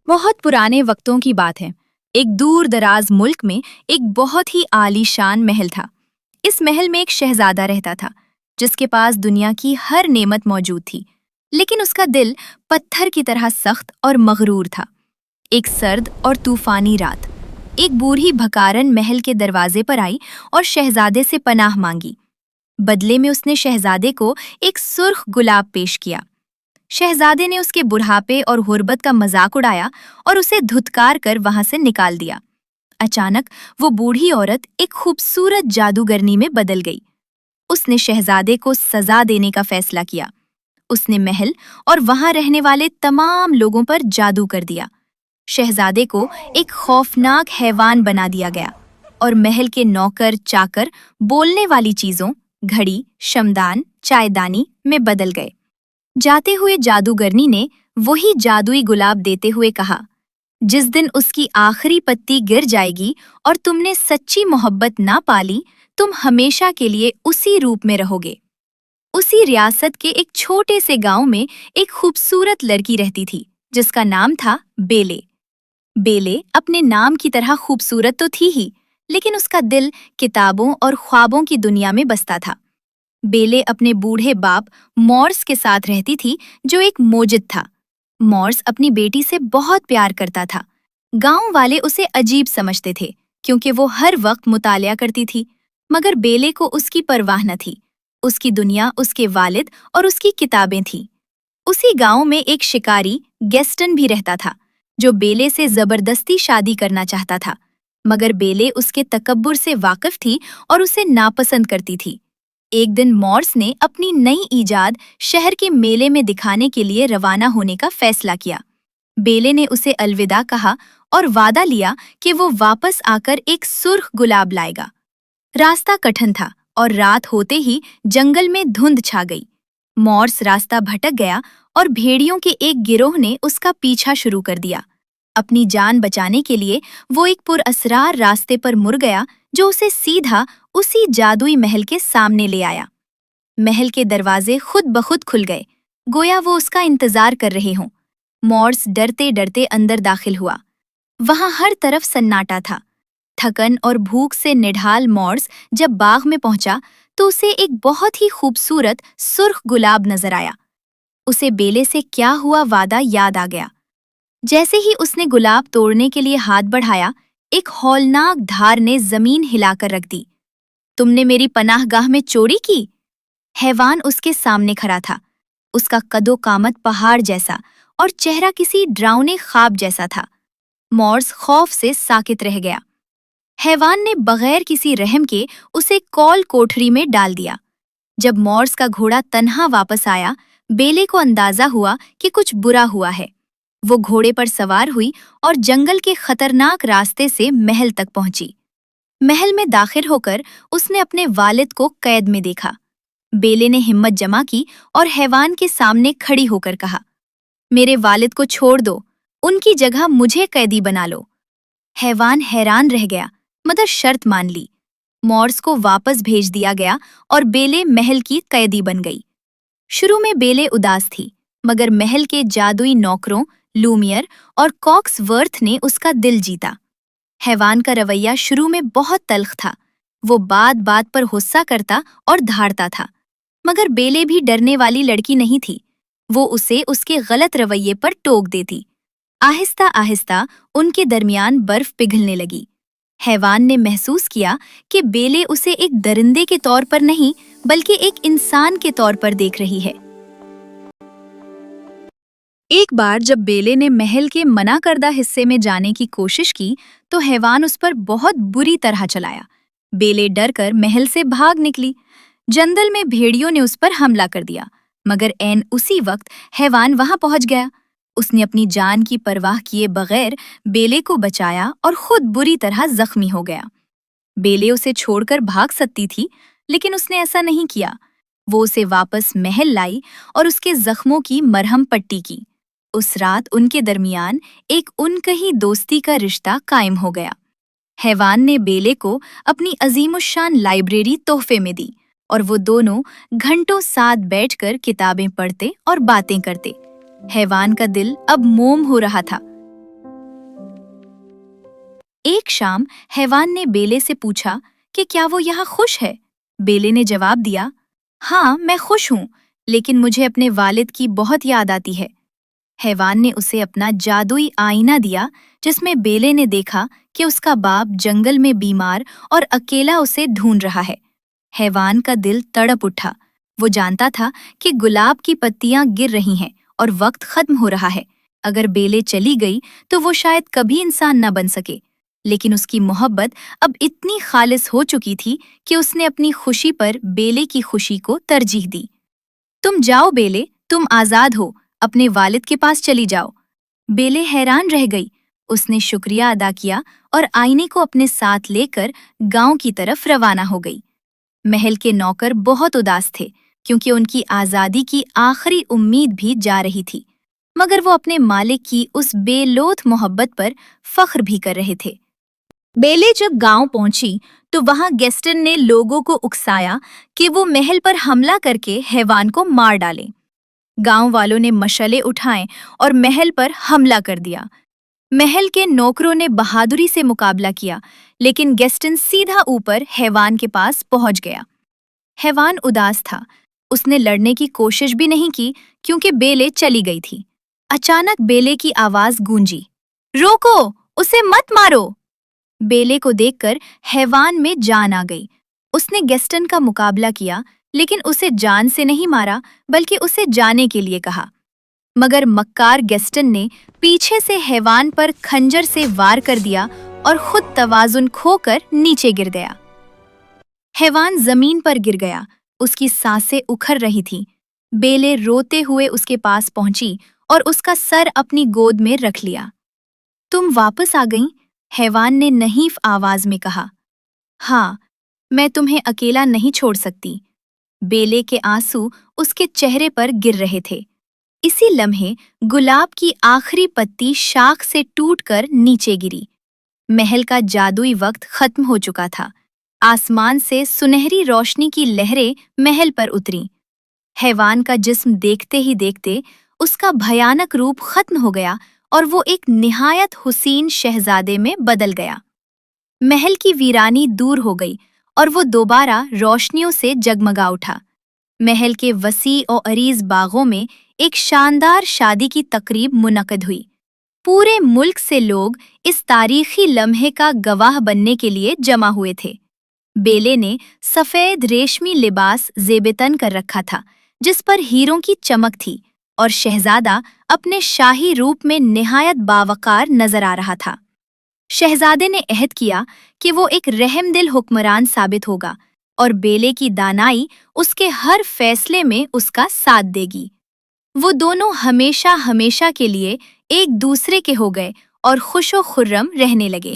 बहुत पुराने वक्तों की बात है। एक दूर दराज मुल्क में एक बहुत ही आलीशान महल था। इस महल में एक शहजादा रहता था जिसके पास दुनिया की हर नेमत मौजूद थी, लेकिन उसका दिल पत्थर की तरह सख्त और मगरूर था। एक सर्द और तूफानी रात एक बूढ़ी भकारन महल के दरवाजे पर आई और शहजादे से पनाह मांगी। बदले में उसने शहजादे को एक सुर्ख गुलाब पेश किया। शहजादे ने उसके बुढ़ापे और गुर्बत का मजाक उड़ाया और उसे धुतकार कर वहां से निकाल दिया। अचानक वो बूढ़ी औरत एक खूबसूरत जादूगरनी में बदल गई। उसने शहजादे को सजा देने का फैसला किया। उसने महल और वहां रहने वाले तमाम लोगों पर जादू कर दिया। शहजादे को एक खौफनाक हैवान बना दिया गया और महल के नौकर चाकर बोलने वाली चीजों, घड़ी, शमदान, चायदानी में बदल गए। जाते हुए जादूगरनी ने वही जादुई गुलाब देते हुए कहा, जिस दिन उसकी आखिरी पत्ती गिर जाएगी और तुमने सच्ची मोहब्बत ना पाली, तुम हमेशा के लिए उसी रूप में रहोगे। उसी रियासत के एक छोटे से गांव में एक खूबसूरत लड़की रहती थी जिसका नाम था बेले। बेले अपने नाम की तरह खूबसूरत तो थी ही, लेकिन उसका दिल किताबों और ख्वाबों की दुनिया में बसता था। बेले अपने बूढ़े बाप मॉर्स के साथ रहती थी जो एक मोजिद था। मॉर्स अपनी बेटी से बहुत प्यार करता था। गांव वाले उसे अजीब समझते थे क्योंकि वो हर वक्त मुतालिया करती थी, मगर बेले को उसकी परवाह न थी। उसकी दुनिया उसके वालिद और उसकी किताबें थीं। उसी गांव में एक शिकारी गेस्टन भी रहता था जो बेले से जबरदस्ती शादी करना चाहता था, मगर बेले उसके तकब्बुर से वाकिफ थी और उसे नापसंद करती थी। एक दिन मॉर्स ने अपनी नई ईजाद शहर के मेले में दिखाने के लिए रवाना होने का फैसला किया। बेले ने उसे अलविदा कहा और वादा लिया कि वो वापस आकर एक सुर्ख गुलाब लाएगा। रास्ता कठिन था और रात होते ही जंगल में धुंध छा गई। मॉर्स रास्ता भटक गया और भेड़ियों के एक गिरोह ने उसका पीछा शुरू कर दिया। अपनी जान बचाने के लिए वो एक पुरअसरार रास्ते पर मुड़ गया जो उसे सीधा उसी जादुई महल के सामने ले आया। महल के दरवाजे खुद ब खुद खुल गए, गोया वो उसका इंतजार कर रहे हों। मॉर्स डरते डरते अंदर दाखिल हुआ। वहां हर तरफ सन्नाटा था। थकन और भूख से निढाल मॉर्स जब बाग में पहुंचा तो उसे एक बहुत ही खूबसूरत सुर्ख गुलाब नजर आया। उसे बेले से क्या हुआ वादा याद आ गया। जैसे ही उसने गुलाब तोड़ने के लिए हाथ बढ़ाया, एक हौलनाक धार ने जमीन हिलाकर रख दी। तुमने मेरी पनाहगाह में चोरी की? हैवान उसके सामने खड़ा था। उसका कदो कामत पहाड़ जैसा और चेहरा किसी डरावने ख्वाब जैसा था। मॉर्स खौफ से साकित रह गया। हैवान ने बगैर किसी रहम के उसे कौल कोठरी में डाल दिया। जब मॉर्स का घोड़ा तन्हा वापस आया, बेले को अंदाजा हुआ कि कुछ बुरा हुआ है। वो घोड़े पर सवार हुई और जंगल के खतरनाक रास्ते से महल तक पहुंची। महल में दाखिल होकर उसने अपने वालिद को कैद में देखा। बेले ने हिम्मत जमा की और हैवान के सामने खड़ी होकर कहा, मेरे वालिद को छोड़ दो, उनकी जगह मुझे कैदी बना लो। हैवान हैरान रह गया, मगर शर्त मान ली। मॉर्स को वापस भेज दिया गया और बेले महल की कैदी बन गई। शुरू में बेले उदास थी, मगर महल के जादुई नौकरों लूमियर और कॉक्सवर्थ ने उसका दिल जीता। हैवान का रवैया शुरू में बहुत तल्ख था। वो बात बात पर गुस्सा करता और धाड़ता था, मगर बेले भी डरने वाली लड़की नहीं थी। वो उसे उसके गलत रवैये पर टोक देती। आहिस्ता आहिस्ता उनके दरमियान बर्फ पिघलने लगी। हैवान ने महसूस किया कि बेले उसे एक दरिंदे के तौर पर नहीं, बल्कि एक इंसान के तौर पर देख रही है। एक बार जब बेले ने महल के मना करदा हिस्से में जाने की कोशिश की तो हैवान उस पर बहुत बुरी तरह चलाया। बेले डर कर महल से भाग निकली। जंगल में भेड़ियों ने उस पर हमला कर दिया, मगर ऐन उसी वक्त हैवान वहां पहुंच गया। उसने अपनी जान की परवाह किए बगैर बेले को बचाया और खुद बुरी तरह जख्मी हो गया। बेले उसे छोड़कर भाग सकती थी, लेकिन उसने ऐसा नहीं किया। वो उसे वापस महल लाई और उसके जख्मों की मरहम पट्टी की। उस रात उनके दरमियान एक उनकही दोस्ती का रिश्ता कायम हो गया। हैवान ने बेले को अपनी अजीमुशान लाइब्रेरी तोहफे में दी और वो दोनों घंटों साथ बैठकर किताबें पढ़ते और बातें करते। हैवान का दिल अब मोम हो रहा था। ایک شام حیوان نے بیلے سے پوچھا کہ کیا وہ یہاں خوش ہے؟ بیلے نے جواب دیا، ہاں میں خوش ہوں، لیکن مجھے اپنے والد کی بہت یاد آتی ہے۔ حیوان نے اسے اپنا جادوئی آئینہ دیا جس میں بیلے نے دیکھا کہ اس کا باپ جنگل میں بیمار اور اکیلا اسے ڈھونڈ رہا ہے۔ حیوان کا دل تڑپ اٹھا، وہ جانتا تھا کہ گلاب کی پتیاں گر رہی ہیں اور وقت ختم ہو رہا ہے۔ اگر بیلے چلی گئی تو وہ شاید کبھی انسان نہ بن سکے، لیکن اس کی محبت اب اتنی خالص ہو چکی تھی کہ اس نے اپنی خوشی پر بیلے کی خوشی کو ترجیح دی۔ تم جاؤ بیلے، تم آزاد ہو، اپنے والد کے پاس چلی جاؤ۔ بیلے حیران رہ گئی، اس نے شکریہ ادا کیا اور آئینے کو اپنے ساتھ لے کر گاؤں کی طرف روانہ ہو گئی۔ محل کے نوکر بہت اداس تھے کیونکہ ان کی آزادی کی آخری امید بھی جا رہی تھی، مگر وہ اپنے مالک کی اس بے لوث محبت پر فخر بھی کر رہے تھے۔ بیلے جب گاؤں پہنچی تو وہاں گیسٹن نے لوگوں کو اکسایا کہ وہ محل پر حملہ کر کے حیوان کو مار ڈالیں۔ گاؤں والوں نے مشعلیں اٹھائیں اور محل پر حملہ کر دیا۔ محل کے نوکروں نے بہادری سے مقابلہ کیا، لیکن گیسٹن سیدھا اوپر حیوان کے پاس پہنچ گیا۔ حیوان اداس تھا، اس نے لڑنے کی کوشش بھی نہیں کی کیونکہ بیلے چلی گئی تھی۔ اچانک بیلے کی آواز گونجی، روکو، اسے مت مارو! بیلے کو دیکھ کر حیوان میں جان آ گئی۔ اس نے گیسٹن کا مقابلہ کیا، لیکن اسے جان سے نہیں مارا بلکہ اسے جانے کے لیے کہا۔ مگر مکار گیسٹن نے پیچھے سے حیوان پر خنجر سے وار کر دیا اور خود توازن کھو کر نیچے گر گیا۔ حیوان زمین پر گر گیا، اس کی سانسیں اکھڑ رہی تھیں۔ بیلے روتے ہوئے اس کے پاس پہنچی اور اس کا سر اپنی گود میں رکھ لیا۔ تم واپس آ گئیں؟ حیوان نے نحیف آواز میں کہا۔ ہاں، میں تمہیں اکیلا نہیں چھوڑ سکتی۔ بیلے کے آنسو اس کے چہرے پر گر رہے تھے۔ اسی لمحے گلاب کی آخری پتی شاخ سے ٹوٹ کر نیچے گری۔ محل کا جادوئی وقت ختم ہو چکا تھا۔ آسمان سے سنہری روشنی کی لہریں محل پر اتریں۔ حیوان کا جسم دیکھتے ہی دیکھتے اس کا بھیانک روپ ختم ہو گیا اور وہ ایک نہایت حسین شہزادے میں بدل گیا۔ محل کی ویرانی دور ہو گئی اور وہ دوبارہ روشنیوں سے جگمگا اٹھا۔ محل کے وسیع و عریض باغوں میں ایک شاندار شادی کی تقریب منعقد ہوئی۔ پورے ملک سے لوگ اس تاریخی لمحے کا گواہ بننے کے لیے جمع ہوئے تھے۔ بیلے نے سفید ریشمی لباس زیب تن کر رکھا تھا جس پر ہیروں کی چمک تھی، اور شہزادہ اپنے شاہی روپ میں نہایت باوقار نظر آ رہا تھا۔ شہزادے نے عہد کیا کہ وہ ایک رحم دل حکمران ثابت ہوگا اور بیلے کی دانائی اس کے ہر فیصلے میں اس کا ساتھ دے گی۔ وہ دونوں ہمیشہ ہمیشہ کے لیے ایک دوسرے کے ہو گئے اور خوش و خرم رہنے لگے۔